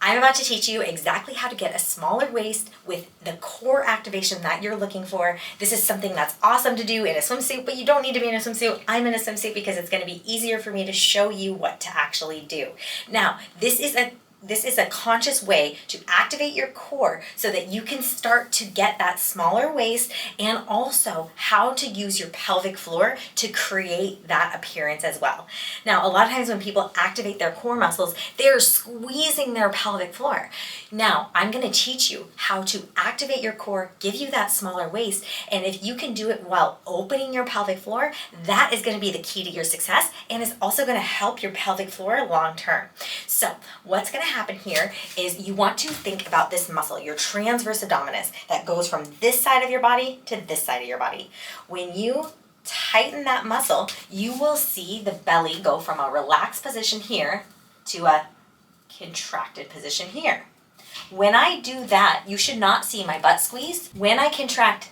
I'm about to teach you exactly how to get a smaller waist with the core activation that you're looking for. This is something that's awesome to do in a swimsuit, but you don't need to be in a swimsuit. I'm in a swimsuit because it's going to be easier for me to show you what to actually do. Now, this is a conscious way to activate your core so that you can start to get that smaller waist, and also how to use your pelvic floor to create that appearance as well. Now, a lot of times when people activate their core muscles, they're squeezing their pelvic floor. Now, I'm going to teach you how to activate your core, give you that smaller waist, and if you can do it while opening your pelvic floor, that is going to be the key to your success, and is also going to help your pelvic floor long term. So, what's going to happen here is you want to think about this muscle, your transverse abdominis, that goes from this side of your body to this side of your body. When you tighten that muscle, you will see the belly go from a relaxed position here to a contracted position here. When I do that, you should not see my butt squeeze. When I contract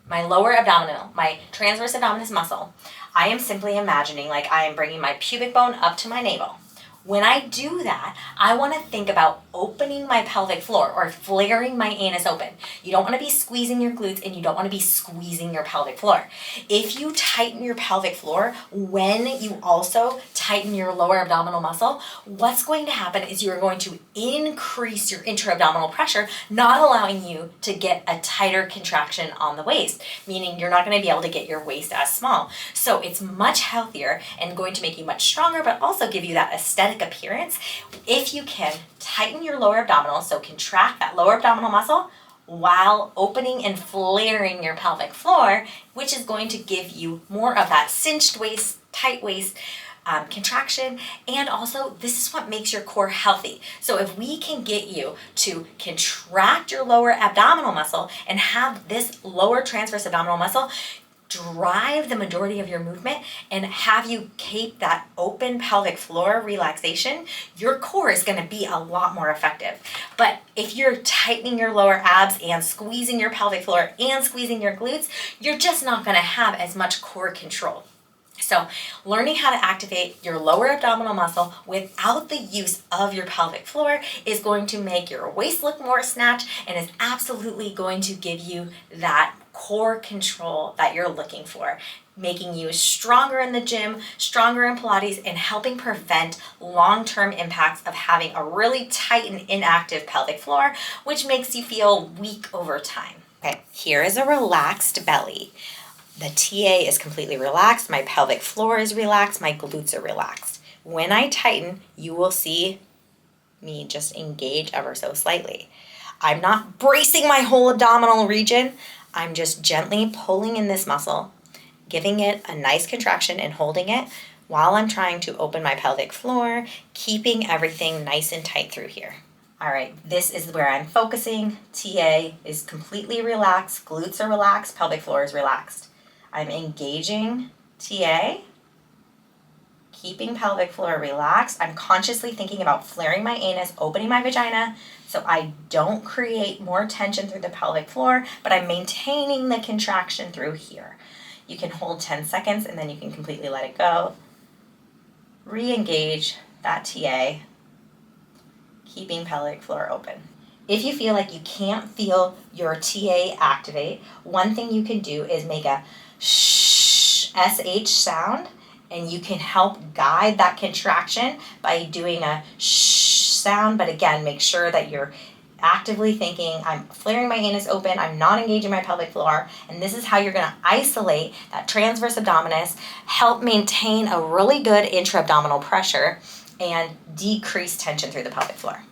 my lower abdominal, my transverse abdominis muscle, I am simply imagining like I am bringing my pubic bone up to my navel. When I do that, I want to think about opening my pelvic floor or flaring my anus open. You don't want to be squeezing your glutes, and you don't want to be squeezing your pelvic floor. If you tighten your pelvic floor when you also tighten your lower abdominal muscle, what's going to happen is you're going to increase your intra-abdominal pressure, not allowing you to get a tighter contraction on the waist, meaning you're not going to be able to get your waist as small. So it's much healthier and going to make you much stronger, but also give you that aesthetic appearance if you can tighten your lower abdominal, so contract that lower abdominal muscle while opening and flaring your pelvic floor, which is going to give you more of that cinched waist, tight waist, contraction, and also this is what makes your core healthy. So if we can get you to contract your lower abdominal muscle and have this lower transverse abdominal muscle drive the majority of your movement and have you keep that open pelvic floor relaxation, your core is going to be a lot more effective. But if you're tightening your lower abs and squeezing your pelvic floor and squeezing your glutes, you're just not going to have as much core control. So learning how to activate your lower abdominal muscle without the use of your pelvic floor is going to make your waist look more snatched, and is absolutely going to give you that core control that you're looking for, making you stronger in the gym, stronger in Pilates, and helping prevent long-term impacts of having a really tight and inactive pelvic floor, which makes you feel weak over time. Okay, here is a relaxed belly. The TA is completely relaxed, my pelvic floor is relaxed, my glutes are relaxed. When I tighten, you will see me just engage ever so slightly. I'm not bracing my whole abdominal region. I'm just gently pulling in this muscle, giving it a nice contraction and holding it while I'm trying to open my pelvic floor, keeping everything nice and tight through here. All right, this is where I'm focusing. TA is completely relaxed, glutes are relaxed, pelvic floor is relaxed. I'm engaging TA, keeping pelvic floor relaxed. I'm consciously thinking about flaring my anus, opening my vagina, so I don't create more tension through the pelvic floor, but I'm maintaining the contraction through here. You can hold 10 seconds and then you can completely let it go. Re-engage that TA, keeping pelvic floor open. If you feel like you can't feel your TA activate, one thing you can do is make a shh, SH sound, and you can help guide that contraction by doing a shh sound, but again, make sure that you're actively thinking, I'm flaring my anus open, I'm not engaging my pelvic floor, and this is how you're gonna isolate that transverse abdominis, help maintain a really good intra-abdominal pressure, and decrease tension through the pelvic floor.